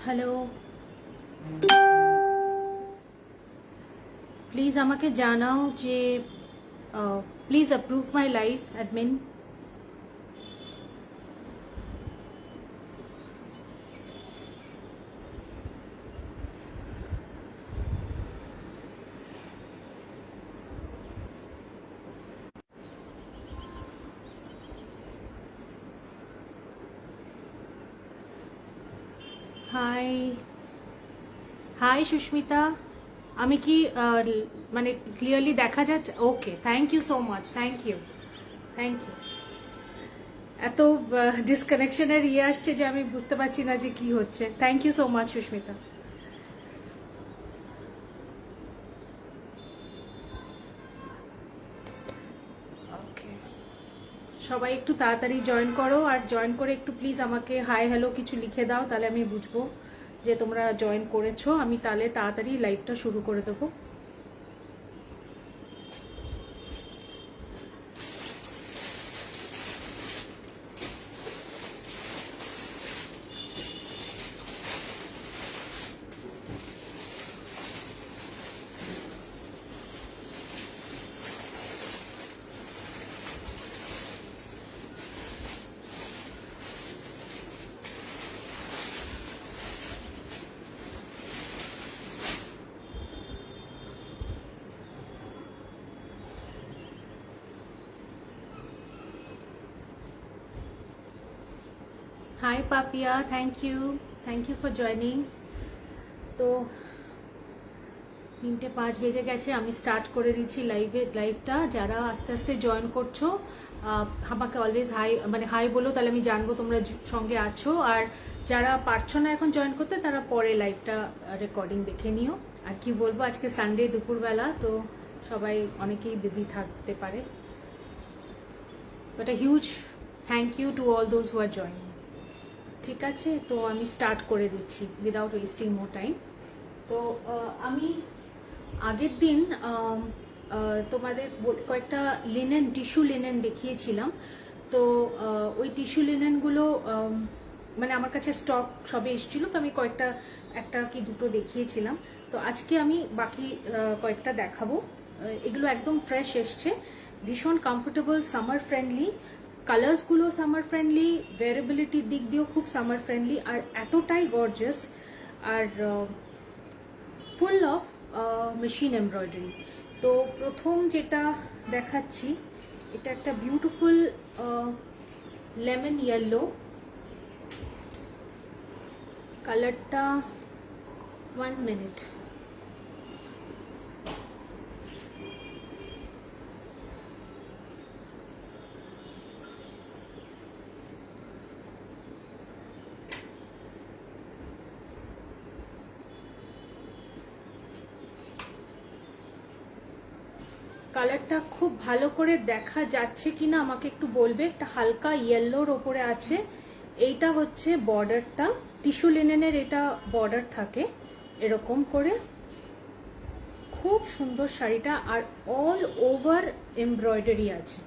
Hello, please আমাকে জানাও যে please approve my life admin. Hi hi Susmita, আমি কি মানে ক্লিয়ারলি দেখা যাচ্ছে? Okay, thank you so much, thank you thank you. এত ডিসকানেকশনের আসছে যে আমি বুঝতে পারছি না যে কি হচ্ছে। Thank you so much Susmita. Okay, সবাই একটু তাড়াতাড়ি জয়েন করো, আর জয়েন করে একটু প্লিজ আমাকে হাই হ্যালো কিছু লিখে দাও, তাহলে আমি বুঝবো যে তোমরা জয়েন করেছো। আমি তাহলে তাড়াতাড়ি লাইভটা শুরু করে দেবো। Hi Papiya, thank you for joining. তো 3:05 বেজে গেছে, আমি স্টার্ট করে দিচ্ছি লাইভটা। যারা আস্তে আস্তে জয়েন করছো আমাকে অলওয়েজ হাই মানে হাই বলো, তাহলে আমি জানবো তোমরা সঙ্গে আছো। আর যারা পারছো না এখন জয়েন করতে, তারা পরে লাইভটা রেকর্ডিং দেখে নিও। আর কি বলবো, আজকে সানডে দুপুরবেলা, তো সবাই অনেকেই বিজি থাকতে পারে। But a huge thank you to all those who are joining. ঠিক আছে, তো আমি স্টার্ট করে দিচ্ছি উইদাউট ওয়েস্টিং মোর টাইম। তো আমি আগের দিন তোমাদের কয়েকটা টিস্যু লিনেন দেখিয়েছিলাম। তো ওই টিস্যু লিনেনগুলো মানে আমার কাছে স্টক সবে এসেছিলো, তো আমি একটা কি দুটো দেখিয়েছিলাম। তো আজকে আমি বাকি কয়েকটা দেখাবো। এগুলো একদম ফ্রেশ এসছে, ভীষণ কমফোর্টেবল, সামার ফ্রেন্ডলি। কালার্সগুলো সামার ফ্রেন্ডলি, ভেরিয়েবিলিটির দিক দিয়েও খুব সামার ফ্রেন্ডলি, আর এতটাই গর্জাস, আর ফুল অফ মেশিন এমব্রয়ডারি। তো প্রথম যেটা দেখাচ্ছি, এটা একটা বিউটিফুল লেমন ইয়েলো কালারটা। 1 মিনিট। কালারটা খুব ভালো করে দেখা যাচ্ছে কিনা আমাকে একটু বলবে। একটা হালকা ইয়েলোর ওপরে আছে। এইটা হচ্ছে বর্ডারটা, টিস্যু লিনেনের এটা বর্ডার থাকে এরকম করে। খুব সুন্দর শাড়িটা, আর অল ওভার এমব্রয়ডারি আছে।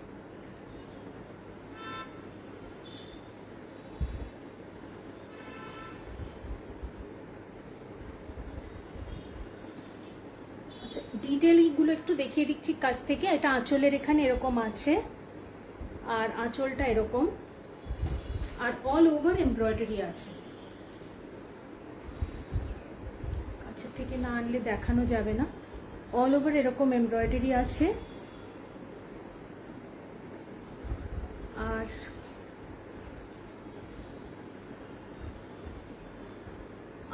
ডিটেইলগুলো একটু দেখিয়ে দিচ্ছি কাছ থেকে। এটা আঁচলের এখানে এরকম আছে, আর আঁচলটা এরকম, আর অল ওভার এমব্রয়ডারি আছে। কাছের থেকে না আনলে দেখানো যাবে না। অল ওভার এরকম এমব্রয়ডারি আছে, আর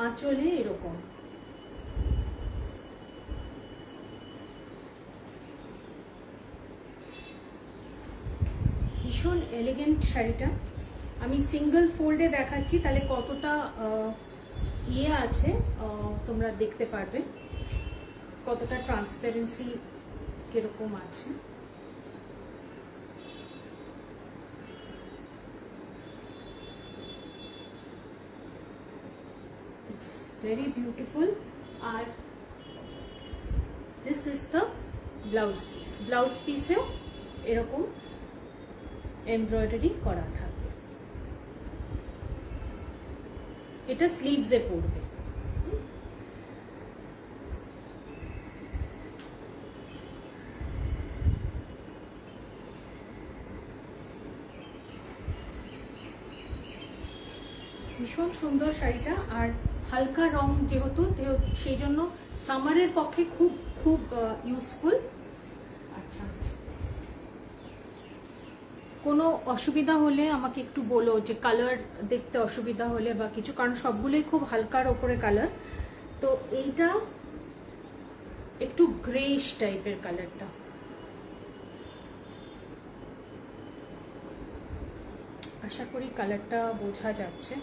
আঁচলে এরকম। ভীষণ এলিগেন্ট শাড়িটা। আমি সিঙ্গেল ফোল্ডে দেখাচ্ছি, তাহলে কতটা ইয়ে আছে তোমরা দেখতে পারবে, কতটা ট্রান্সপারেন্সি কিরকম আছে। It's very beautiful. আর this is the blouse piece. Blouse পিসেও এরকম এমব্রয়ডারি করা থাকবে। এটা স্লিভসে পড়বে। ভীষণ সুন্দর শাড়িটা, আর হালকা রং যেহেতু সেই জন্য সামারের পক্ষে খুব খুব ইউজফুল। আচ্ছা, কোনো অসুবিধা হলে আমাকে একটু বলো, যে কালার দেখতে অসুবিধা হলে বা কিছু, কারণ সবগুলোই খুব হালকার ওপরে কালার। তো এইটা একটু গ্রেইশ টাইপের কালারটা, আশা করি কালারটা বোঝা যাচ্ছে।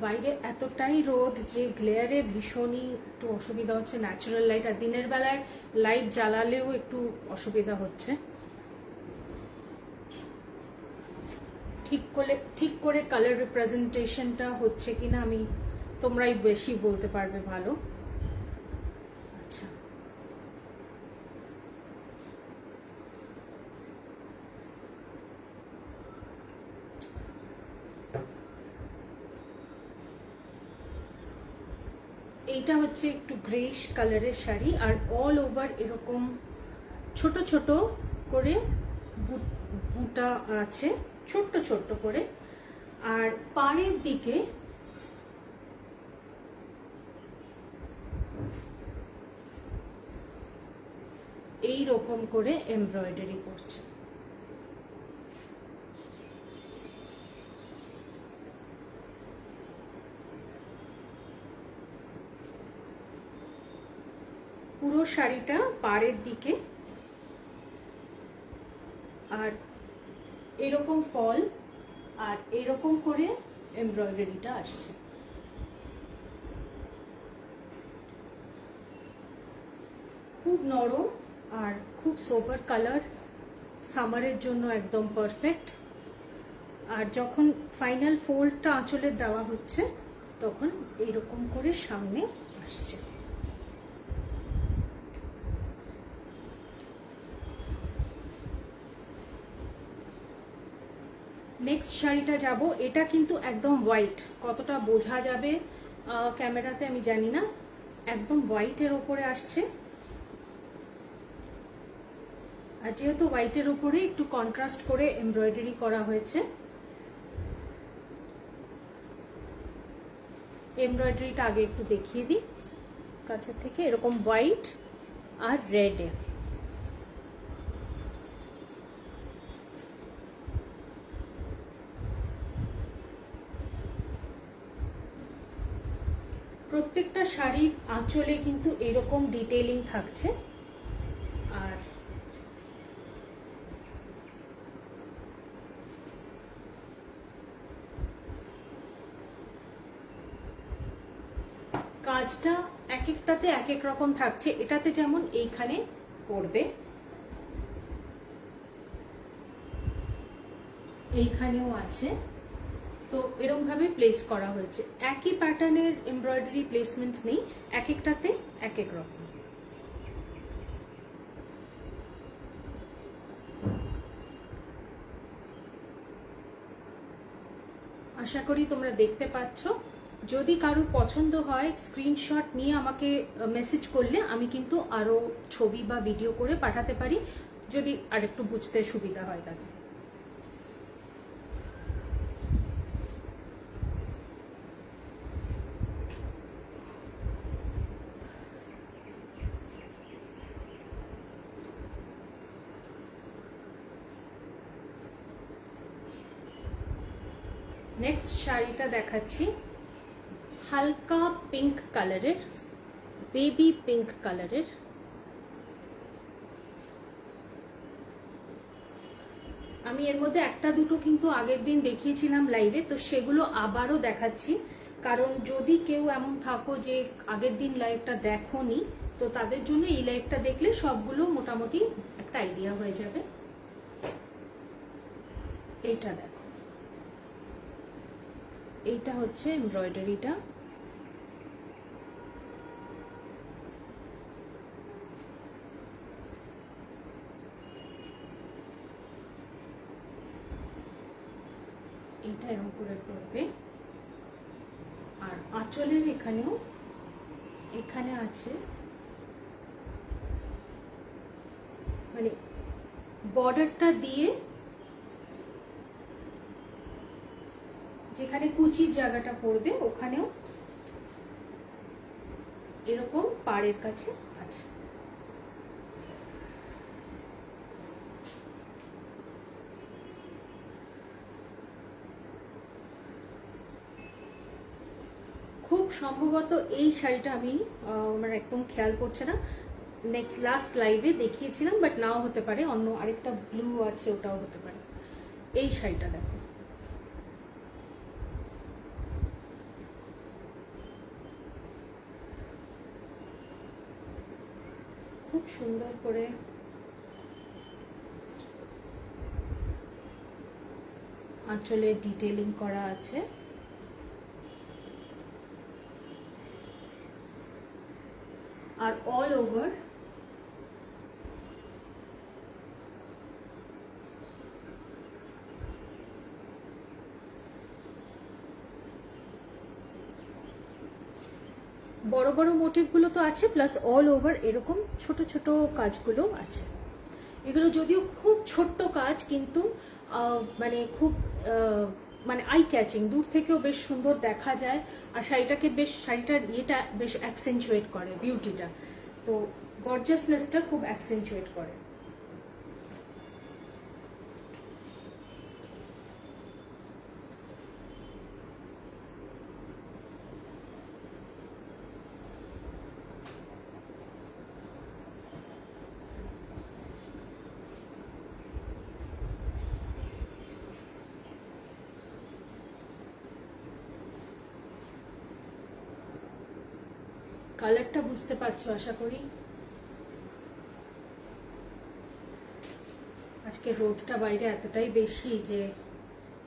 বাইরে এতটাই রোদ যে গ্লেয়ারে ভীষণই একটু অসুবিধা হচ্ছে, ন্যাচারাল লাইট, আর দিনের বেলায় লাইট জ্বালালেও একটু অসুবিধা হচ্ছে। ঠিক করে কালার রিপ্রেজেন্টেশনটা হচ্ছে কিনা আমি, তোমরাই বেশি বলতে পারবে ভালো। আচ্ছা, এইটা হচ্ছে একটু গ্রেইশ কালারের শাড়ি, আর অল ওভার এরকম ছোট ছোট করে বুটা আছে, ছোট্ট ছোট্ট করে, আর পাড়ের দিকে এই রকম করে এমব্রয়ডারি করছে। পুরো শাড়িটা পাড়ের দিকে, আর এরকম ফল, আর এরকম করে এমব্রয়ডারিটা আসছে। খুব নরম আর খুব সোবার কালার, সামারের জন্য একদম পারফেক্ট। আর যখন ফাইনাল ফোল্ডটা আঁচলে দেওয়া হচ্ছে তখন এইরকম করে সামনে আসছে। নেক্সট শাড়িটা যাব, এটা কিন্তু একদম হোয়াইট, কতটা বোঝা যাবে ক্যামেরাতে আমি জানি না, একদম হোয়াইটের ওপরে আসছে। আর যেহেতু হোয়াইটের উপরে একটু কন্ট্রাস্ট করে এমব্রয়ডারি করা হয়েছে, এমব্রয়ডারিটা আগে একটু দেখিয়ে দিই কাছে থেকে, এরকম হোয়াইট আর রেডে। প্রত্যেকটা শাড়ির আঁচলে কিন্তু এরকম ডিটেইলিং থাকছে। আর কাজটা এক একটাতে এক এক রকম থাকছে, এটাতে যেমন এইখানে পড়বে, এইখানেও আছে, তো এরকম ভাবে প্লেস করা হয়েছে। একই প্যাটার্নের এমব্রয়ডারি প্লেসমেন্টস নেই, এক একটাতে এক এক রকম। আশা করি তোমরা দেখতে পাচ্ছ। যদি কারোর পছন্দ হয় স্ক্রিনশট নিয়ে আমাকে মেসেজ করলে আমি কিন্তু আরো ছবি বা ভিডিও করে পাঠাতে পারি, যদি আরেকটু বুঝতে সুবিধা হয় তাহলে। নেক্সট শাড়িটা দেখাচ্ছি, হালকা পিঙ্ক কালারের, বেবি পিঙ্ক কালারের। আমি এর মধ্যে একটা দুটো কিন্তু আগের দিন দেখিয়েছিলাম লাইভে, তো সেগুলো আবারও দেখাচ্ছি, কারণ যদি কেউ এমন থাকো যে আগের দিন লাইভটা দেখোনি, তো তাদের জন্য এই লাইভটা দেখলে সবগুলো মোটামুটি একটা আইডিয়া হয়ে যাবে। এইটা দেখো, এইটা হচ্ছে এমব্রয়ডারিটা। এইটা এরকম করে পড়বে। আর আঁচলের এখানেও, এখানে আছে মানে বর্ডারটা দিয়ে যেখানে কুচির জায়গাটা পড়বে ওখানেও এরকম পাড়ের কাছে আছে। খুব সম্ভবত এই শাড়িটা আমি আমার একদম খেয়াল পড়ছে না, নেক্সট লাস্ট লাইভে দেখিয়েছিলাম, বাট নাও হতে পারে, অন্য আরেকটা ব্লু আছে ওটাও হতে পারে। এই শাড়িটা দেখো, খুব সুন্দর করে আঁচলে ডিটেইলিং করা আছে। আর অল ওভার বড় বড় মোটিভগুলো তো আছে, প্লাস অল ওভার এরকম ছোট ছোট কাজগুলো আছে। এগুলো যদিও খুব ছোট্ট কাজ, কিন্তু মানে খুব মানে আই ক্যাচিং, দূর থেকেও বেশ সুন্দর দেখা যায়। আর শাড়িটাকে বেশ, শাড়িটার ইয়েটা বেশ অ্যাকসেন্চুয়েট করে, বিউটিটা, তো গর্জাসনেসটা খুব অ্যাকসেন্চুয়েট করে। কালারটা বুঝতে পারছো আশা করি। আজকে রোদটা বাইরে এতটাই বেশি যে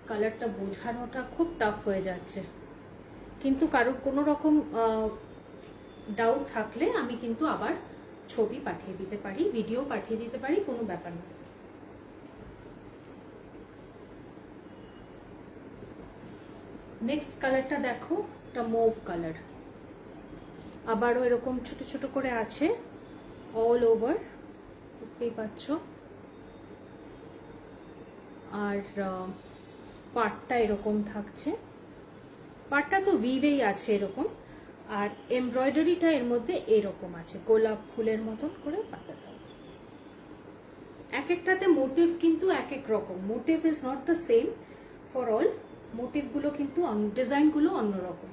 কালারটা বোঝানোটা খুব টাফ হয়ে যাচ্ছে, কিন্তু কারোর কোনো রকম ডাউট থাকলে আমি কিন্তু আবার ছবি পাঠিয়ে দিতে পারি, ভিডিও পাঠিয়ে দিতে পারি, কোনো ব্যাপার না। নেক্সট কালারটা দেখো, এটা মুভ কালার, আবারও এরকম ছোট ছোট করে আছে অল ওভার, দেখতেই পাচ্ছ। আর পাটটা এরকম থাকছে, পাটটা তো ভিভেই আছে এরকম, আর এমব্রয়ডারিটা এর মধ্যে এরকম আছে, গোলাপ ফুলের মতন করে পাতাটা। এক একটাতে মোটিভ কিন্তু এক এক রকম, motif is not the same for all, মোটিভগুলো কিন্তু ডিজাইনগুলো অন্যরকম।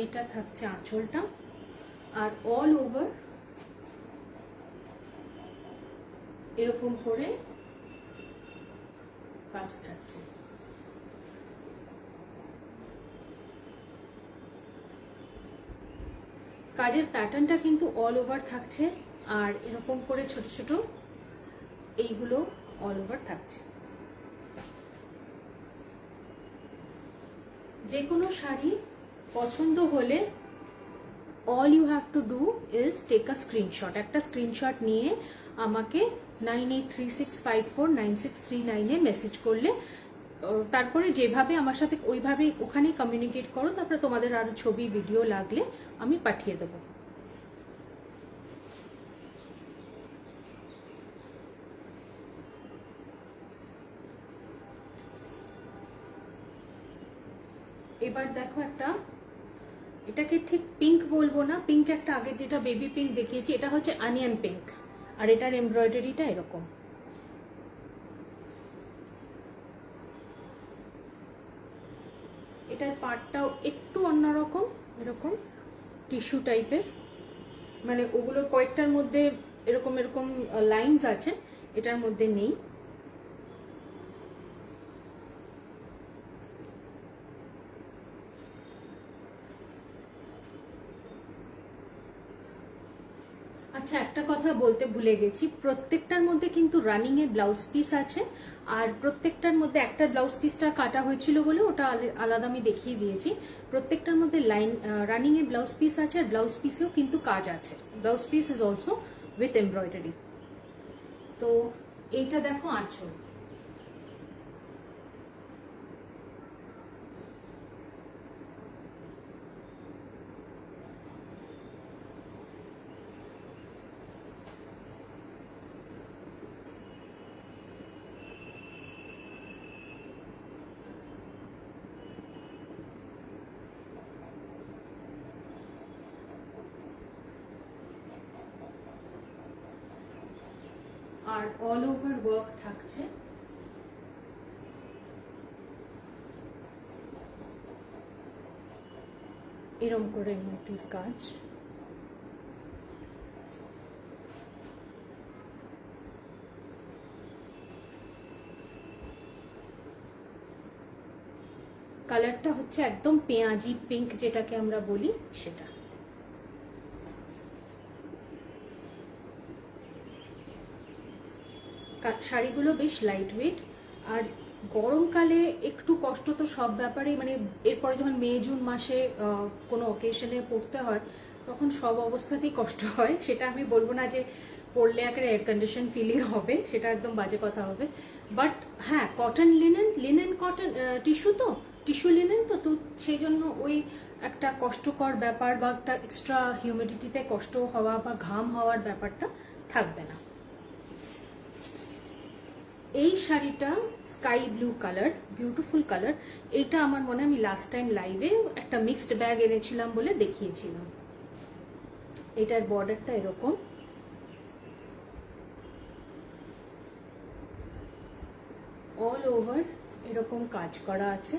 এটা থাকছে আঁচলটা, আর অল ওভার এরকম করে কাজ থাকছে। কাজের প্যাটার্নটা কিন্তু অল ওভার থাকছে, আর এরকম করে ছোট ছোট এইগুলো অল ওভার থাকছে। যে কোনো শাড়ি পছন্দ হলে all you have to do is take a screenshot, একটা স্ক্রিনশট নিয়ে আমাকে 9836549639 মেসেজ করলে, তারপরে যেভাবে আমার সাথে ওইভাবে ওখানে কমিউনিকেট করো, তারপরে তোমাদের আরো ছবি ভিডিও লাগলে আমি পাঠিয়ে দেবো। এবার দেখো একটা, এটাকে ঠিক পিঙ্ক বলবো না, পিঙ্ক একটা আগে যেটা বেবি পিঙ্ক দেখিয়েছি, এটা হচ্ছে অনিয়ন পিঙ্ক, আর এটার এমব্রয়ডারিটা এরকম। এটার পার্টটাও একটু অন্যরকম, এরকম টিস্যু টাইপের, মানে ওগুলোর কয়েকটার মধ্যে এরকম এরকম লাইনস আছে, এটার মধ্যে নেই। আচ্ছা, একটা কথা বলতে ভুলে গেছি, প্রত্যেকটার মধ্যে কিন্তু রানিং এর ব্লাউজ পিস আছে, আর প্রত্যেকটার মধ্যে একটা ব্লাউজ পিসটা কাটা হয়েছিল বলে ওটা আলাদা আমি দেখিয়ে দিয়েছি। প্রত্যেকটার মধ্যে লাইন রানিং এর ব্লাউজ পিস আছে, আর ব্লাউজ পিসেও কিন্তু কাজ আছে। Blouse piece is also with embroidery. তো এইটা দেখো আঁচল, আর অল ওভার ওয়ার্ক থাকছে। এরম করে মোটির কাজ। কালারটা হচ্ছে একদম পেঁয়াজি পিঙ্ক, যেটাকে আমরা বলি সেটা। শাড়িগুলো বেশ লাইট ওয়েট, আর গরমকালে একটু কষ্ট তো সব ব্যাপারেই, মানে এরপরে যখন মে জুন মাসে কোনো অকেশনে পড়তে হয় তখন সব অবস্থাতেই কষ্ট হয়। সেটা আমি বলবো না যে পরলে একটা এয়ার কন্ডিশন ফিলিং হবে, সেটা একদম বাজে কথা হবে। বাট হ্যাঁ, কটন লিনেন কটন টিস্যু, তো টিস্যু লিনেন তো তো সেই জন্য ওই একটা কষ্টকর ব্যাপার বা একটা এক্সট্রা হিউমিডিটিতে কষ্ট হওয়া বা ঘাম হওয়ার ব্যাপারটা থাকবে না। এই শাড়িটা sky blue colour, beautiful colour. এইটা আমার মনে হয় আমি লাস্ট টাইম লাইভে একটা মিক্সড ব্যাগ এনেছিলাম বলে দেখিয়েছিলাম। এটার বর্ডারটা এরকম, অল ওভার এরকম কাজ করা আছে।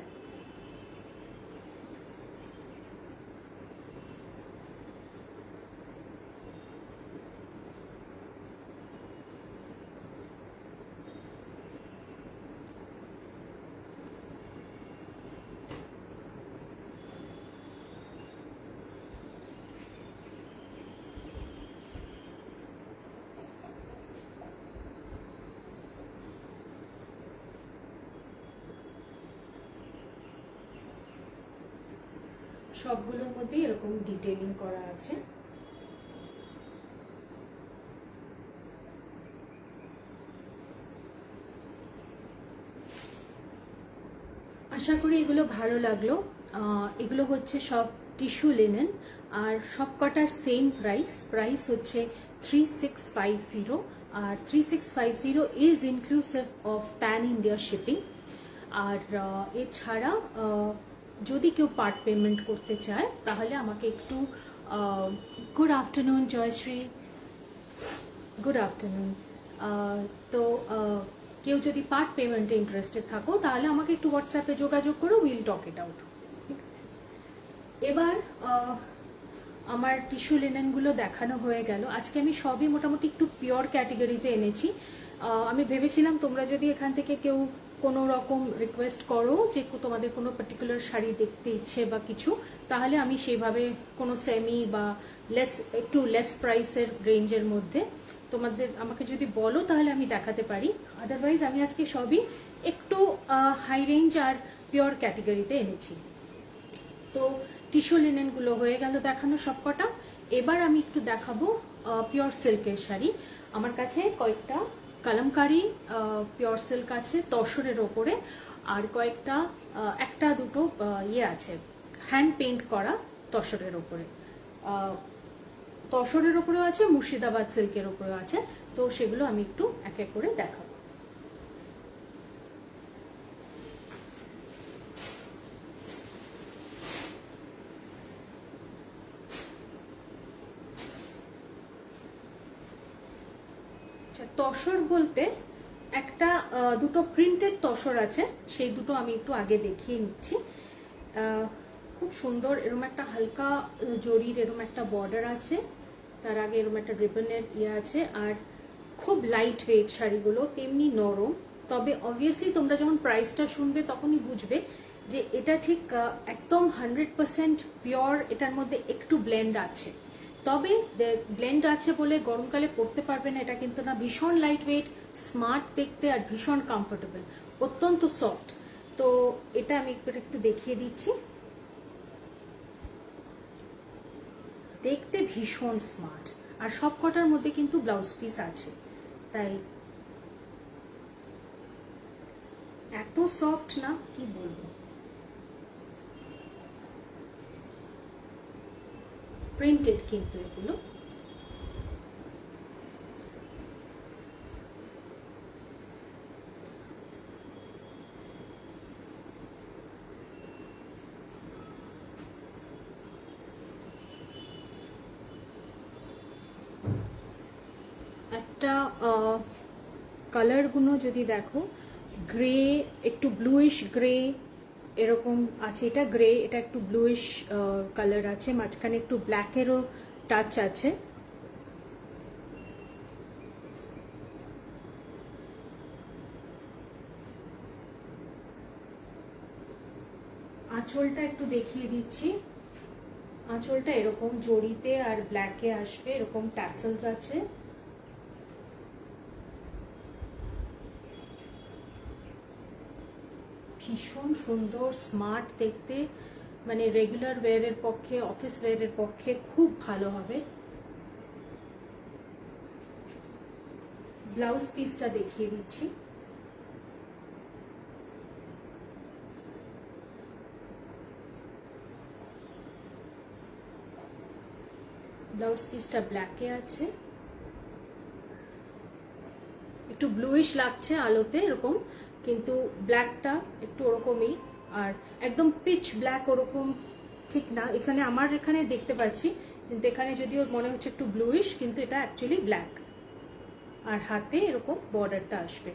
সবগুলোর মধ্যে এরকম ডিটেইলিং করা আছে। আশা করি এগুলো ভালো লাগলো। এগুলো হচ্ছে সব টিস্যু লিনেন, আর সব কটার সেম প্রাইস হচ্ছে 3650, আর 3650 is inclusive of pan India shipping. আর এছাড়া যদি কেউ পার্ট পেমেন্ট করতে চায় তাহলে আমাকে একটু good afternoon Jayashree, good afternoon. তো কেউ যদি পার্ট পেমেন্টে ইন্টারেস্টেড থাকো তাহলে আমাকে একটু হোয়াটসঅ্যাপে যোগাযোগ করো, উইল টক ইট আউট। এবার আমার টিস্যু লিনেনগুলো দেখানো হয়ে গেল। আজকে আমি সবই মোটামুটি একটু পিওর ক্যাটেগরিতে এনেছি। আমি ভেবেছিলাম তোমরা যদি এখান থেকে কেউ কোনো রকম রিকোয়েস্ট করো যে তোমাদের কোনো পার্টিকুলার শাড়ি দেখতে ইচ্ছে বা কিছু, তাহলে আমি সেইভাবে কোনো সেমি বা একটু লেস প্রাইসের রেঞ্জের মধ্যে তোমাদের আমাকে যদি বলো তাহলে আমি দেখাতে পারি। আদারওয়াইজ আমি আজকে সবই একটু হাই রেঞ্জ আর পিওর ক্যাটেগরিতে এনেছি। তো টিস্যু লিনেনগুলো হয়ে গেল দেখানো সবকটা। এবার আমি একটু দেখাবো পিওর সিল্কের শাড়ি। আমার কাছে কয়েকটা কালামকারি পিওর সিল্ক আছে তসরের ওপরে, আর কয়েকটা একটা দুটো ইয়ে আছে হ্যান্ড পেইন্ট করা তসরের ওপরে। তসরের ওপরেও আছে, মুর্শিদাবাদ সিল্কের ওপরেও আছে। তো সেগুলো আমি একটু এক এক করে দেখাবো। তসর বলতে একটা দুটো প্রিন্টেড তসর আছে, সেই দুটো আমি একটু আগে দেখিয়ে নিচ্ছি। খুব সুন্দর এরকম একটা হালকা জরির এরকম একটা বর্ডার আছে, তার আগে এরকম একটা রিবনের ইয়ে আছে, আর খুব লাইট ওয়েট শাড়িগুলো, তেমনি নরম। তবে অবভিয়াসলি তোমরা যখন প্রাইসটা শুনবে তখনই বুঝবে যে এটা ঠিক একদম 100% পিওর, এটার মধ্যে একটু ব্লেন্ড আছে। তবে ব্লেন্ড আছে বলে গরমকালে পরতে পারবে না এটা কিন্তু না। ভীষণ লাইট ওয়েট, স্মার্ট দেখতে, আর ভীষণ কমফোর্টেবল, অত্যন্ত সফট। তো এটা আমি একটু দেখিয়ে দিচ্ছি। দেখতে ভীষণ স্মার্ট, আর সব কটার মধ্যে কিন্তু ব্লাউজ পিস আছে, তাই এত সফট না কি বলবো। প্রিন্টেড কিন্তু এগুলো। একটা কালারগুলো যদি দেখো, গ্রে, একটু ব্লুইশ গ্রে এরকম আছে। এটা গ্রে, এটা একটু ব্লুইশ কালার আছে, মাঝখানে একটু ব্ল্যাকেরও টাচ আছে। আঁচলটা একটু দেখিয়ে দিচ্ছি। আঁচলটা এরকম জড়িতে আর ব্ল্যাকে আসবে, এরকম ট্যাসেলস আছে। ভীষণ সুন্দর, স্মার্ট দেখতে, মানে রেগুলার ওয়্যারের পক্ষে, অফিস ওয়্যারের পক্ষে খুব ভালো হবে। ব্লাউজ পিসটা দেখিয়ে দিচ্ছি। ব্লাউজ পিসটা ব্ল্যাকে আছে, একটু ব্লুইশ লাগছে আলোতে এরকম, কিন্তু ব্ল্যাকটা একটু ওরকমই। আর একদম পিচ ব্ল্যাক ওরকম ঠিক না, এখানে আমার এখানে দেখতে পাচ্ছি, কিন্তু এখানে যদিও মনে হচ্ছে একটু ব্লুইশ, কিন্তু এটা অ্যাকচুয়ালি ব্ল্যাক। আর হাতে এরকম বর্ডারটা আসবে।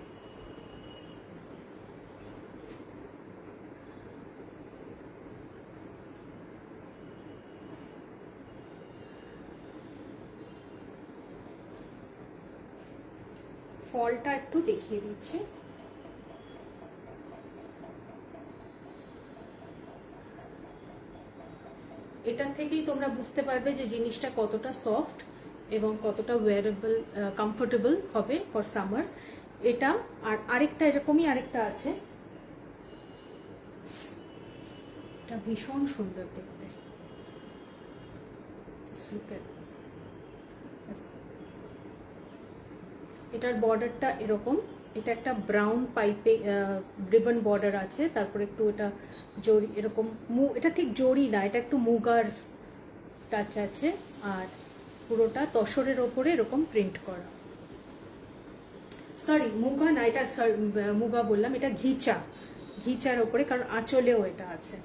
ফলটা একটু দেখিয়ে দিচ্ছি। এটার থেকেই তোমরা বুঝতে পারবে যে জিনিসটা কতটা সফট এবং কতটা ওয়্যারেবল, কমফোর্টেবল হবে ফর সামার। এটা আর আরেকটা এরকমই আরেকটা আছে, এটা ভীষণ সুন্দর দেখতে। এটার বর্ডারটা এরকম, এটা একটা ব্রাউন পাইপে রিবন বর্ডার আছে, তারপর একটু এটা জরি এরকম, এটা ঠিক জরি না, এটা একটু মুগার টাচ আছে, আর পুরোটা তসরের ওপরে এরকম প্রিন্ট করা। সরি, মুগা না, এটা মুগা বললাম, এটা ঘিচা, ঘিচার ওপরে, কারণ আঁচলেও এটা আছে।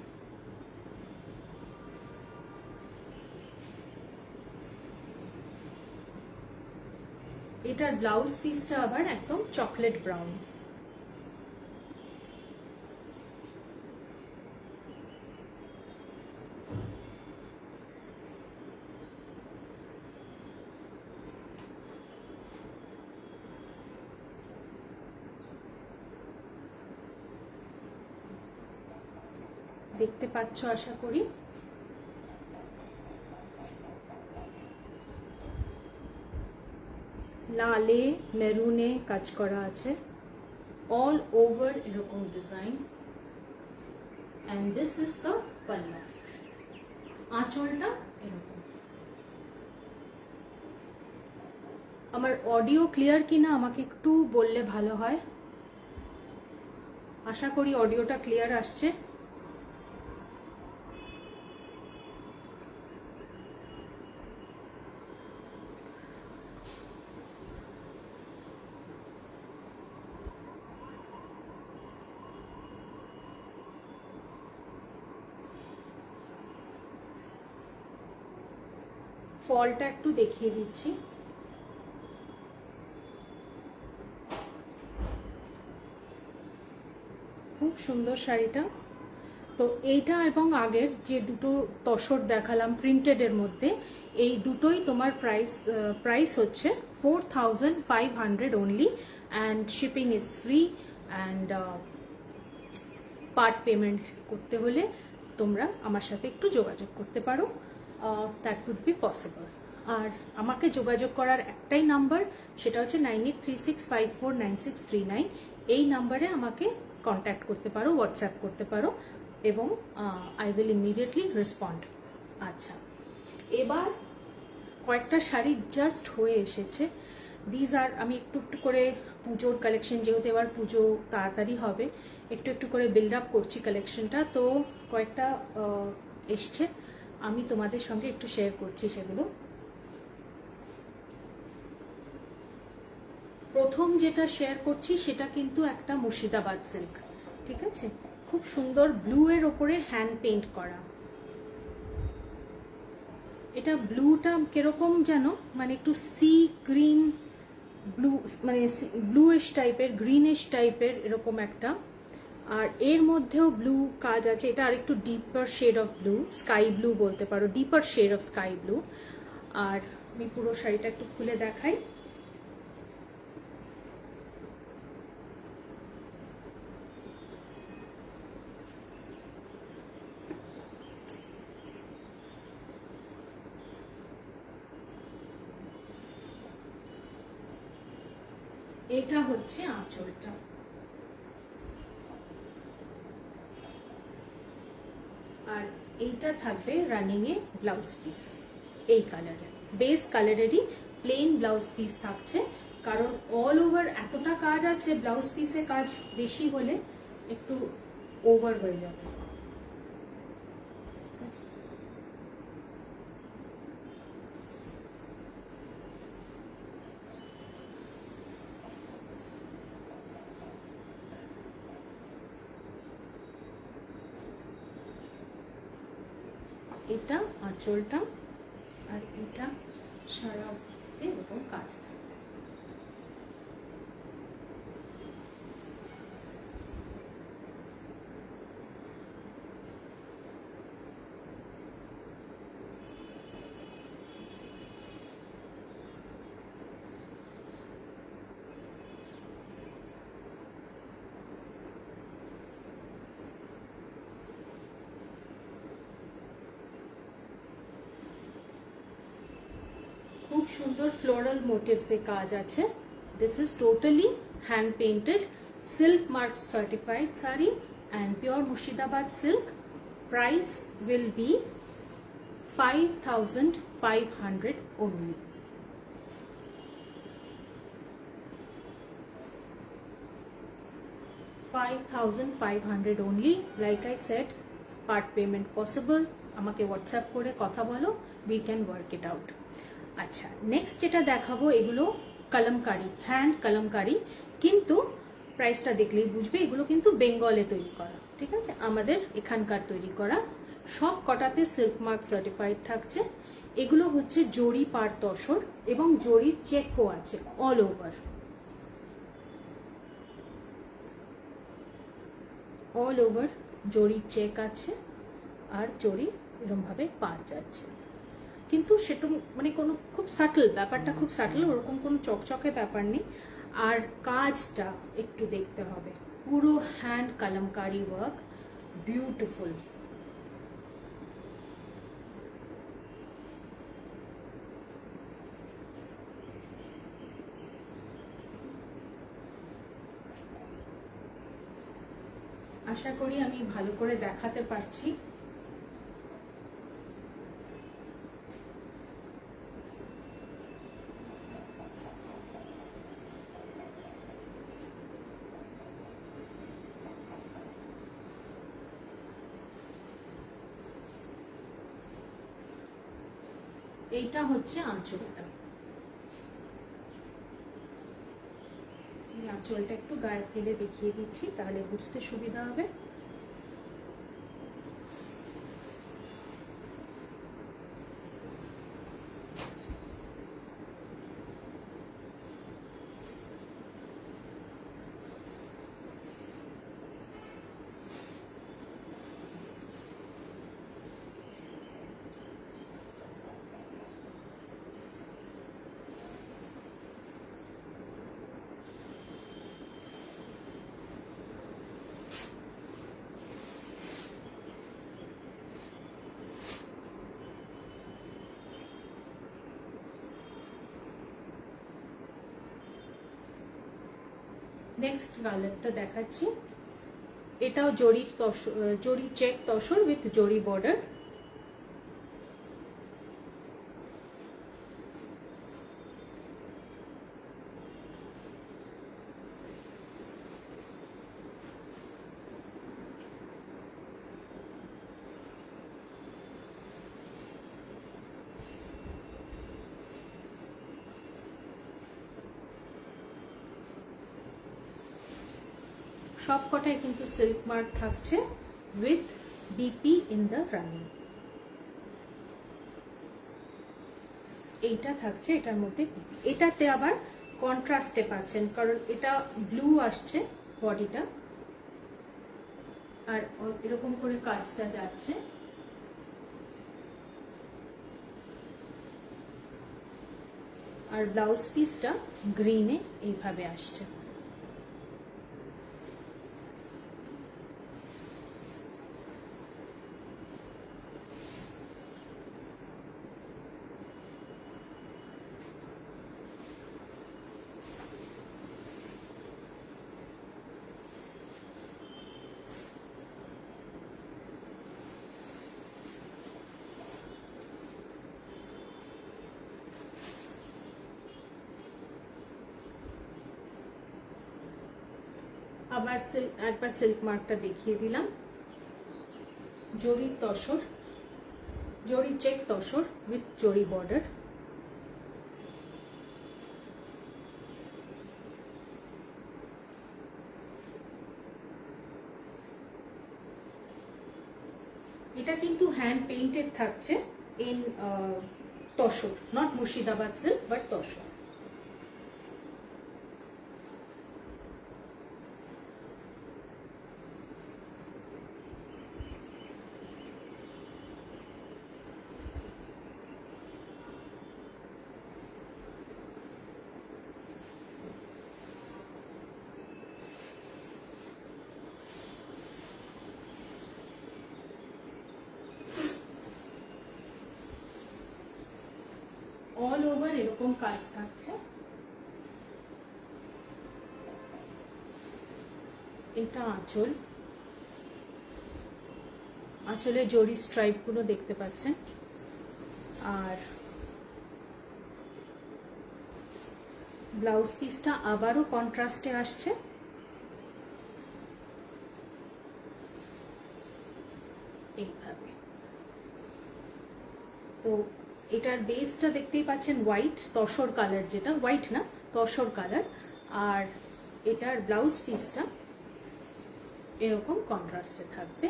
এটার ব্লাউজ পিসটা আবার একদম চকলেট ব্রাউন। দেখতে পাচ্ছ আশা করি। লালে মেরুনে কাজ করা আছে, অল ওভার এরকম design, and this is the পাল্লা। আঁচলটা এরকম। আমার অডিও ক্লিয়ার কিনা আমাকে একটু বললে ভালো হয়। আশা করি অডিওটা ক্লিয়ার আসছে। ফলটা একটু দেখিয়ে দিচ্ছি। খুব সুন্দর শাড়িটা, তো এইটা এবং আগের যে দুটো তসর দেখালাম প্রিন্টেডের মধ্যে, এই দুটোই তোমার প্রাইস হচ্ছে 4500 only, and shipping is free. And part payment করতে হলে তোমরা আমার সাথে একটু যোগাযোগ করতে পারো, দ্যাট উড বি পসিবল। আর আমাকে যোগাযোগ করার একটাই নাম্বার, সেটা হচ্ছে 9836549639। এই নাম্বারে আমাকে কন্ট্যাক্ট করতে পারো, হোয়াটসঅ্যাপ করতে পারো, এবং আই উইল ইমিডিয়েটলি রেসপন্ড। আচ্ছা, এবার কয়েকটা শাড়ি জাস্ট হয়ে এসেছে। দিজ আর, আমি একটু একটু করে পুজোর কালেকশন, যেহেতু এবার পুজো তাড়াতাড়ি হবে, একটু একটু করে বিল্ড আপ করছি কালেকশনটা। তো কয়েকটা এসছে, আমি তোমাদের সঙ্গে একটু শেয়ার করছি সেগুলো। প্রথম যেটা শেয়ার করছি সেটা কিন্তু একটা মুর্শিদাবাদ সিল্ক, ঠিক আছে, খুব সুন্দর ব্লু এর ওপরে হ্যান্ড পেইন্ট করা। এটা ব্লুটা কিরকম যেন, মানে একটু সি গ্রিন ব্লু, মানে ব্লুইশ টাইপের, গ্রিনিশ টাইপের এরকম একটা। আর এর মধ্যেও ব্লু কাজ আছে, এটা আর একটু deeper shade of blue, sky blue বলতে পারো, deeper shade of sky blue. আর আমি পুরো শাড়িটা একটু খুলে দেখাই। এটা হচ্ছে আঁচলটা, আর এইটা থাকবে রানিং এ ব্লাউজ পিস, এই কালারের, বেস কালারেরই প্লেন ব্লাউজ পিস থাকছে। কারণ অল ওভার এতটা কাজ আছে, ব্লাউজ পিসে কাজ বেশি হলে একটু ওভার হয়ে যাবে। এটা আঁচলটা, আর এটা সারা এরকম কাজ থাকবে। খুব সুন্দর ফ্লোরাল মোটিভস এ কাজ আছে। This is totally hand painted, silk mark certified sari and pure Murshidabad silk. Price will be 5500 only. $5,500 only. Like I said, part payment possible. আমাকে হোয়াটসঅ্যাপ করে কথা বলো, we can work it out. আচ্ছা, next যেটা দেখাবো, এগুলো কলমকারি, হ্যান্ড কলমকারি, কিন্তু প্রাইসটা দেখলেই বুঝবে এগুলো কিন্তু বেঙ্গলে তৈরি করা, ঠিক আছে, আমাদের এখানকার তৈরি করা। সব কটাতে সিল্ক মার্ক সার্টিফাইড থাকছে। এগুলো হচ্ছে জরি পার তসর, এবং জরির চেকও আছে অল ওভার, অল ওভার জরির চেক আছে, আর জরি এরকম ভাবে পার যাচ্ছে। কিন্তু সেটা মানে কোনো খুব সাটল, ব্যাপারটা খুব সাটল, ওরকম কোনো চকচকে ব্যাপার নেই। আর কাজটা একটু দেখতে হবে, পুরো হ্যান্ড কলমকারি ওয়ার্ক, বিউটিফুল। আশা করি আমি ভালো করে দেখাতে পারছি। এইটা হচ্ছে আঁচলটা। আঁচলটা একটু গায়ে ফেলে দেখিয়ে দিচ্ছি, তাহলে বুঝতে সুবিধা হবে। নেক্সট কালারটা দেখাচ্ছি, এটাও জরি চেক তসর উইথ জরি বর্ডার। সব কটাই কিন্তু সিল্ক মার্ক থাকছে with BP in the running. এইটা থাকছে এটার মধ্যে বিপি, এটাতে আবার কন্ট্রাস্টে পাচ্ছেন কারণ এটা ব্লু আসছে বডিটা, আর এরকম করে কাজটা যাচ্ছে। আর ব্লাউজ পিসটা গ্রিনে এইভাবে আসছে। আবার একবার সিল্ক মার্কটা দেখিয়ে দিলাম, জরি তসর, জরি চেক তসর উইথ জরি বর্ডার। এটা কিন্তু হ্যান্ড পেইন্টেড থাকছে in tussar, not Murshidabad silk but tussar. All over এরকম কাজ থাকছে। এটা আঁচল, আঁচলে জরি স্ট্রাইপ গুলো দেখতে পাচ্ছেন। আর ব্লাউজ পিসটা আবারও কন্ট্রাস্টে আসছে, এইভাবে। তো এটার বেসটা দেখতেই পাচ্ছেন হোয়াইট তসর কালার, যেটা হোয়াইট না তসর কালার। আর এটার ব্লাউজ পিসটা এরকম কন্ট্রাস্টে থাকবে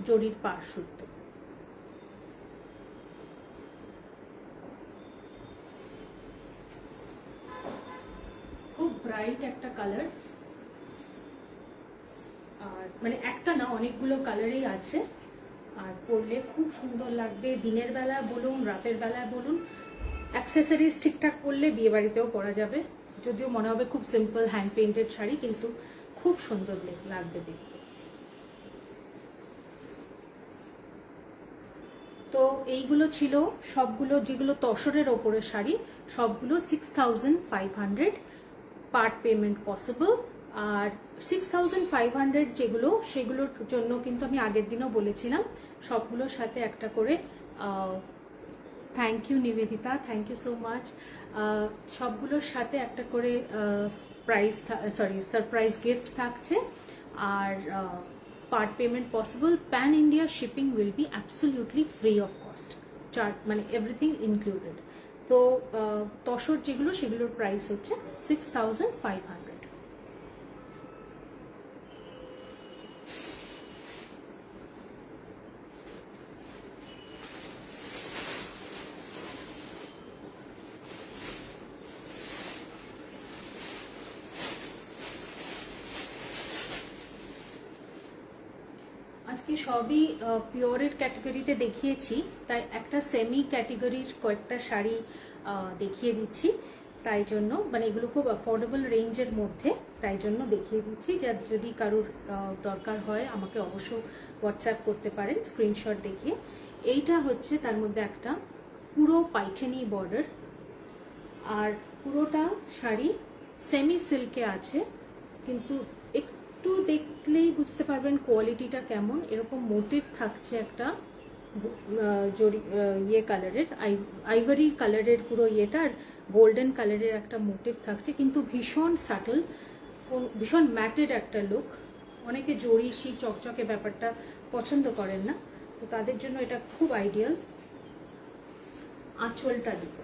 জরির পাড় সুতো। খুব ব্রাইট একটা কালার, আর মানে একটা না অনেকগুলো কালারই আছে। আর পরলে খুব সুন্দর লাগবে, দিনের বেলা বলুন রাতের বেলায় বলুন। অ্যাক্সেসরিজ ঠিকঠাক পরলে বিয়ে বাড়িতেও পরা যাবে, যদিও মনে হবে খুব সিম্পল হ্যান্ড পেইন্টেড শাড়ি, কিন্তু খুব সুন্দর লাগবে দেখতে। তো এইগুলো ছিল সবগুলো, যেগুলো তসরের ওপরের শাড়ি সবগুলো 6500 পার্ট পেমেন্ট পসিবল। আর 6500 যেগুলো, সেগুলোর জন্য কিন্তু আমি আগের দিনও বলেছিলাম সবগুলোর সাথে একটা করে thank you Nibedita, thank you so much. সবগুলোর সাথে একটা করে সারপ্রাইজ গিফট থাকছে। আর part payment possible, pan India shipping will be absolutely free of cost, মানে এভরিথিং ইনক্লুডেড। তো তসর যেগুলো সেগুলোর প্রাইস হচ্ছে 6500। আজকে সবই পিওরের ক্যাটাগরিতে দেখিয়েছি, তাই একটা সেমি ক্যাটাগরির কয়েকটা শাড়ি দেখিয়ে দিচ্ছি। তাই জন্য মানে এগুলো খুব অ্যাফোর্ডেবল রেঞ্জের মধ্যে, তাই জন্য দেখিয়ে দিচ্ছি। যদি কারোর দরকার হয় আমাকে অবশ্য হোয়াটসঅ্যাপ করতে পারেন স্ক্রিনশট দেখিয়ে। এইটা হচ্ছে তার মধ্যে একটা পুরো পাইঠেনি বর্ডার, আর পুরোটা শাড়ি সেমি সিল্কে আছে, কিন্তু একটু দেখলেই বুঝতে পারবেন কোয়ালিটিটা কেমন। এরকম মোটিভ থাকছে একটা জরি ইয়ে কালারের, আইভরি কালারের পুরো ইয়েটা, আর গোল্ডেন কালারের একটা মোটিভ থাকছে, কিন্তু ভীষণ সাটল, ভীষণ ম্যাটেড একটা লুক। অনেকে জরিশি চকচকে ব্যাপারটা পছন্দ করেন না, তো তাদের জন্য এটা খুব আইডিয়াল। আঁচলটা দিতে,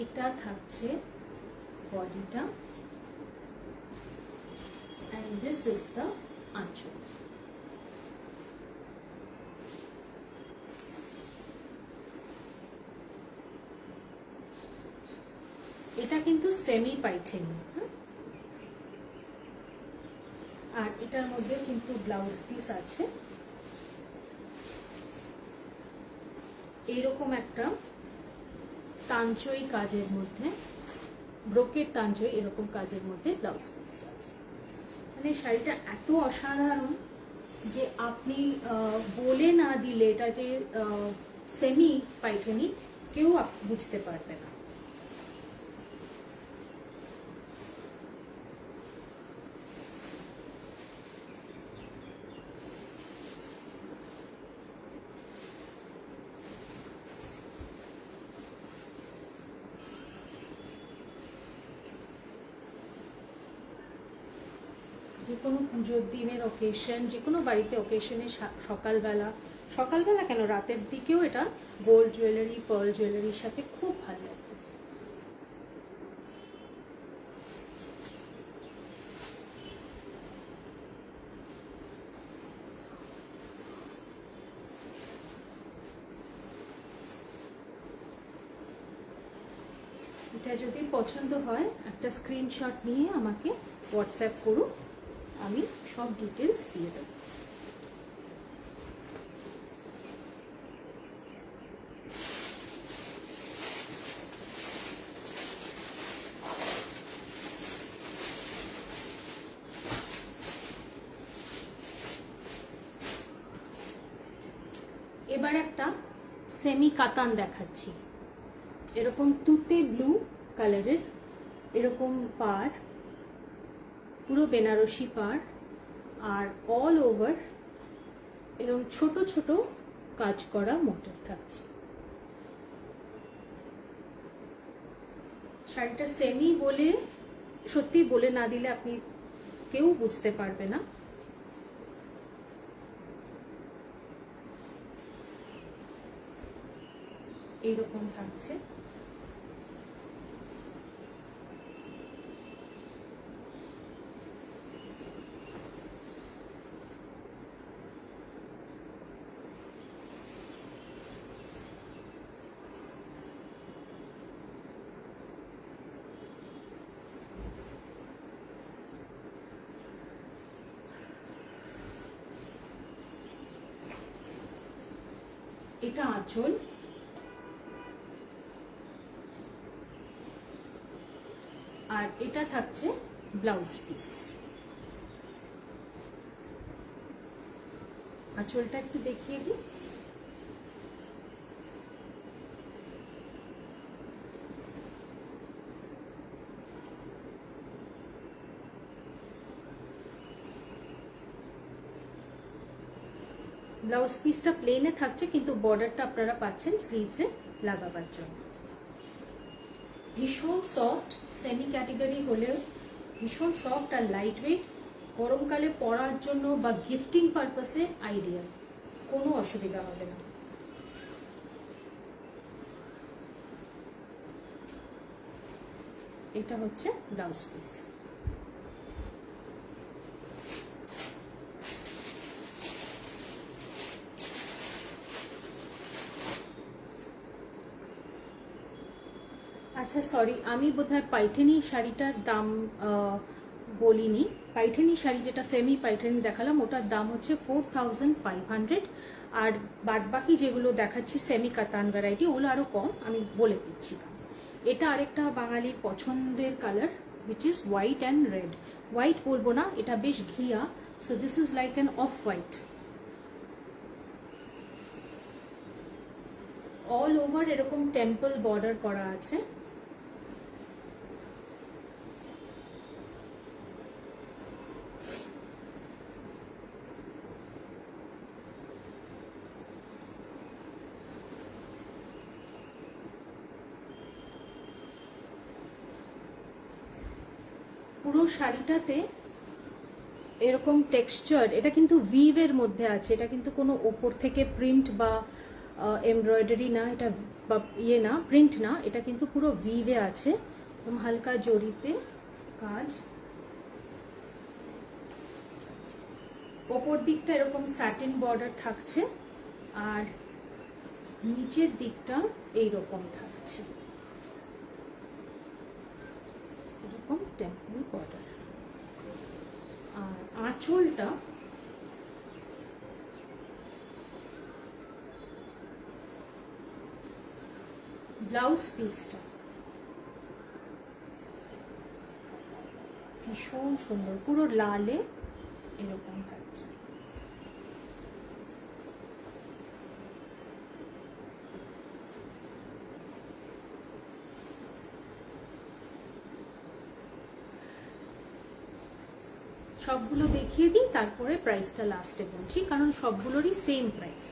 এটা থাকছে বডিটা, and this is the আঁচল। এটা কিন্তু সেমি পাইথেনি, আর এটার মধ্যে কিন্তু ব্লাউজ পিস আছে। এরকম একটা তাঞ্চই কাজের মধ্যে, ব্রোকেট তাঞ্চই এরকম কাজের মধ্যে ব্লাউজ পিসটা আছে। মানে শাড়িটা এত অসাধারণ যে আপনি বলে না দিলে এটা যে সেমি পাইথেনি কেউ বুঝতে পারবে না। যে কোনো পুজোর দিনের অকেশন, যে কোনো বাড়িতে অকেশনে সকালবেলা কেন, রাতের দিকেও এটা গোল্ড জুয়েলারি, পার্ল জুয়েলারির সাথে খুব ভালো লাগে। এটা যদি পছন্দ হয় একটা স্ক্রিনশট নিয়ে আমাকে হোয়াটসঅ্যাপ করুন, আমি সব ডিটেলস দিয়ে দেব। এবার একটা সেমি কাতান দেখাচ্ছি। এরকম তুতে ব্লু কালারের, এরকম পাড়, পুরো বেনারসি পাড়, আর অল ওভার এরকম ছোট ছোট কাজ করা মোটিভ থাকছে। শাড়িটা সেমি বলে, সত্যি বলে না দিলে আপনি কেউ বুঝতে পারবে না। এইরকম থাকছে। এটা আঁচল, আর এটা থাকছে ব্লাউজ পিস। আঁচলটা একটু দেখিয়ে দিই। ব্লাউজ পিসটা প্লেনে থাকছে, কিন্তু বর্ডারটা আপনারা পাচ্ছেন স্লিভসে লাগাবার জন্য। ভীষণ সফট, সেমি ক্যাটাগরি হলেও ভীষণ সফট আর লাইট ওয়েট, গরমকালে পরার জন্য বা গিফটিং পারপাসে আইডিয়াল, কোনো অসুবিধা হবে না। এটা হচ্ছে ব্লাউজ পিস। আচ্ছা সরি, আমি বোধহয় পাইঠেনি শাড়িটার দাম বলিনি। পাইঠেনি শাড়ি যেটা সেমি পাইঠেনি দেখালাম ওটার দাম হচ্ছে 4500, আর বাদ বাকি যেগুলো দেখাচ্ছি সেমি কাতান ভ্যারাইটি ওগুলো আরও কম, আমি বলে দিচ্ছি দাম। এটা আরেকটা বাঙালির পছন্দের colour, which is white and red. White বলবো না, এটা বেশ ঘিয়া, So this is like an off-white. All over এরকম টেম্পল বর্ডার করা আছে। পুরো শাড়িটাতে এরকম টেক্সচার, এটা কিন্তু ভিভের মধ্যে আছে, এটা কিন্তু কোনো ওপর থেকে প্রিন্ট বা এমব্রয়ডারি না, এটা বা ইয়ে না, প্রিন্ট না, এটা কিন্তু পুরো ভিভে আছে, এবং হালকা জরিতে কাজ। ওপর দিকটা এরকম স্যাটিন বর্ডার থাকছে, আর নিচের দিকটা এইরকম থাকছে, এরকম টেম্পল বর্ডার। আর আঁচলটা ব্লাউজ পিসটা ভীষণ সুন্দর, পুরো লালে এরকম থাকছে। সবগুলো দেখিয়ে দিই, তারপরে প্রাইসটা লাস্টে বলছি, কারণ সবগুলোরই same price.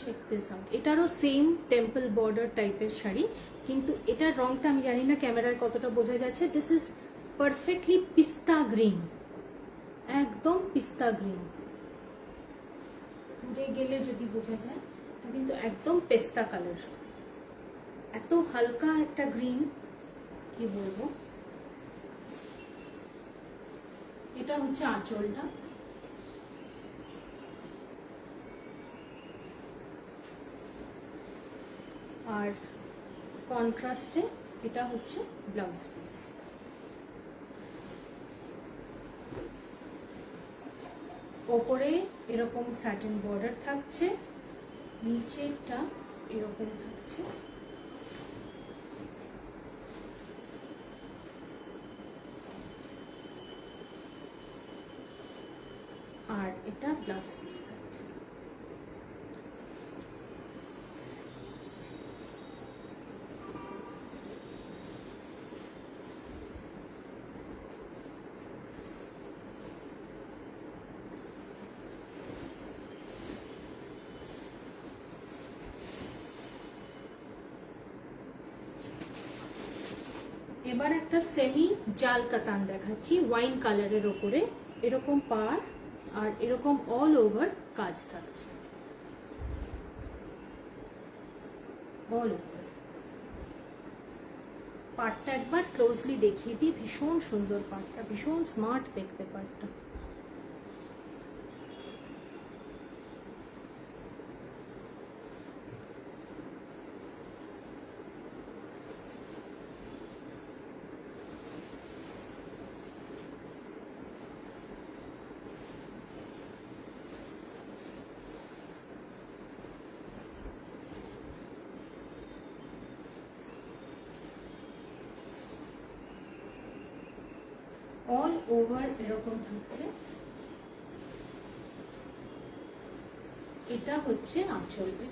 Check this out, এটারও সেম টেম্পল বর্ডার টাইপের শাড়ি, কিন্তু এটার রংটা আমি জানি না ক্যামেরায় কতটা বোঝা যাচ্ছে। দিস ইজ পারফেক্টলি পিস্তা গ্রিন, একদম পিস্তা গ্রিন, দূরে গেলে যদি বোঝা যায়, এটা কিন্তু একদম পেস্তা কালার, এত হালকা একটা গ্রিন, কি বলবো। এটা হচ্ছে আঁচলটা, আর কন্ট্রাস্টে এটা হচ্ছে ব্লাউজ পিস। ওপরে এরকম স্যাটিন বর্ডার থাকছে, নিচেরটা এরকম থাকছে, আর এটা ব্লাউজ পিস থাকছে। এবার একটা সেমি জাল কাতান দেখাচ্ছি, ওয়াইন কালারের ওপরে এরকম পাড়, আর এরকম অল ওভার কাজ থাকছে, অল ওভার। পাড়টা একবার ক্লোজলি দেখিয়ে দিই, ভীষণ সুন্দর পাড়টা, ভীষণ স্মার্ট দেখতে পাড়টা। অল ওভার এরকম থাকছে, এটা হচ্ছে আঁচলটা।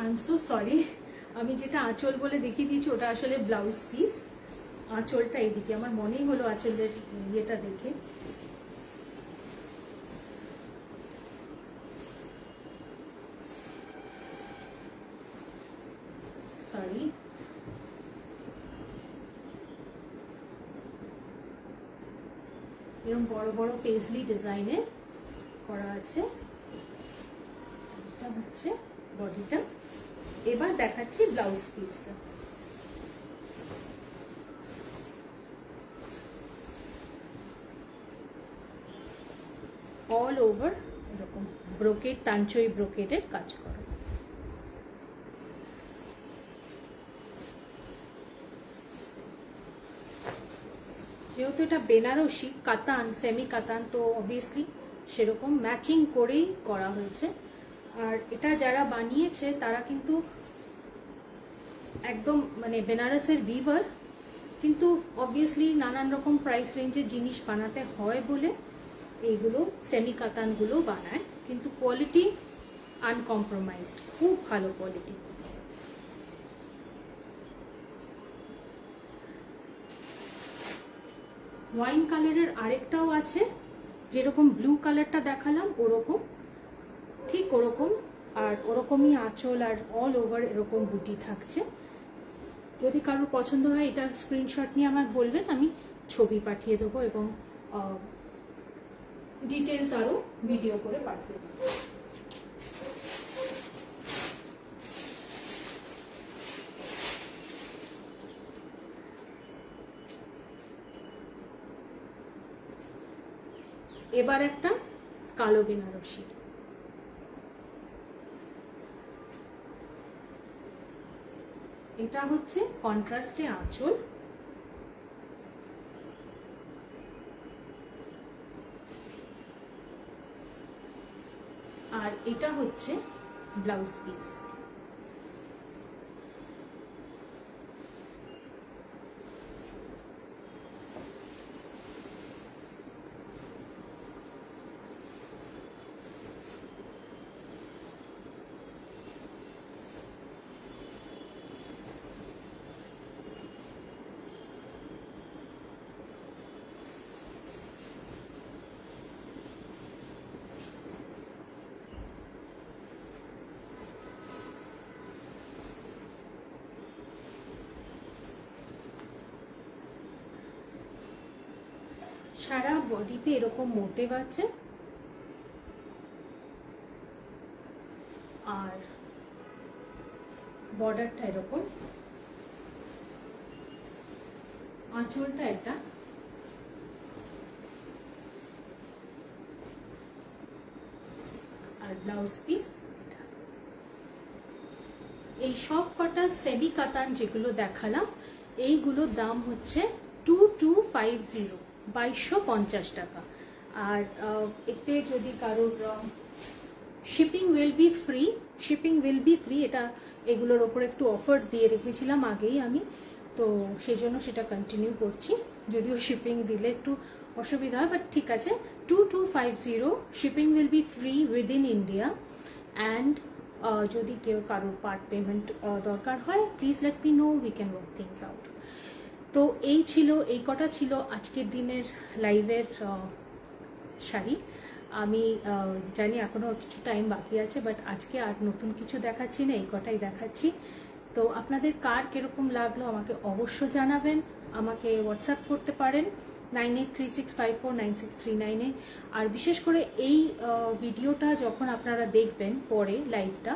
আই এম সো সরি, আমি যেটা আঁচল বলে দেখিয়ে দিয়েছি ওটা আসলে ব্লাউজ পিস। আঁচলটা এইদিকে, আমার মনেই হলো আঁচলের ইয়েটা দেখে। সরি, এরকম বড় বড় পেজলি ডিজাইনে করা আছে। এটা হচ্ছে বডিটা। এবার দেখাচ্ছি ব্লাউজ পিসটা। অল ওভার এরকম ব্রোকেড, টানচই ব্রোকেডের কাজ করা। যেহেতু এটা বেনারসি কাতান, সেমি কাতান, তো অবভিয়াসলি সেরকম ম্যাচিং করেই করা হয়েছে। আর এটা যারা বানিয়েছে তারা কিন্তু একদম মানে বেনারসের ভিভার, কিন্তু অবভিয়াসলি নানান রকম প্রাইস রেঞ্জের জিনিস বানাতে হয় বলে এইগুলো সেমি কাতানগুলো বানায়, কিন্তু কোয়ালিটি আনকম্প্রোমাইজড, খুব ভালো কোয়ালিটি। ওয়াইন কালারের আরেকটাও আছে, যেরকম ব্লু কালারটা দেখালাম ওরকম, ঠিক ওরকম, আর ওরকমই আঁচল আর অল ওভার এরকম বুটি থাকছে। যদি কারোর পছন্দ হয় এটা স্ক্রিনশট নিয়ে আমার বলবেন, আমি ছবি পাঠিয়ে দেবো এবং ডিটেলস আরো ভিডিও করে পাঠিয়ে দেবো। এবার একটা কালো বেনারসি। এটা হচ্ছে কন্ট্রাস্টে আঁচল, আর এটা হচ্ছে ব্লাউজ পিস। সারা বডিতে এরকম মোটিভ আছে, আর বর্ডারটা এরকম, আঁচলটা এটা, আর ব্লাউজ পিস। এই সব কটা সেমি কাতান যেগুলো দেখালাম, এইগুলোর দাম হচ্ছে 2250, 2250 টাকা। আর এতে যদি কারোর শিপিং উইল বি ফ্রি, এটা এগুলোর ওপর একটু অফার দিয়ে রেখেছিলাম আগেই আমি, তো সেই জন্য সেটা কন্টিনিউ করছি, যদিও শিপিং দিলে একটু অসুবিধা হয়, বাট ঠিক আছে। 2250, shipping will be free within India. And যদি কেউ কারোর পার্ট পেমেন্ট দরকার হয়, please let me no, we can work things out. তো এই কটা ছিল আজকের দিনের লাইভের শাড়ি। আমি জানি এখনো কিছু টাইম বাকি আছে, বাট আজকে আর নতুন কিছু দেখাচ্ছি না, এই কটাই দেখাচ্ছি। তো আপনাদের কার কিরকম লাগলো আমাকে অবশ্য জানাবেন, আমাকে হোয়াটসঅ্যাপ করতে পারেন 9836549639-এ। আর বিশেষ করে এই ভিডিওটা যখন আপনারা দেখবেন পরে লাইভটা,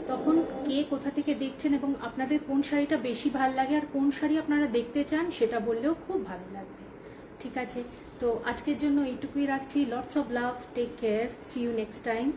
তখন কে কোথা থেকে দেখছেন এবং আপনাদের কোন শাড়িটা বেশি ভালো লাগে আর কোন শাড়ি আপনারা দেখতে চান সেটা বললেও খুব ভালো লাগবে। ঠিক আছে, তো আজকের জন্য এইটুকুই রাখছি। Lots of love, take care, see you next time.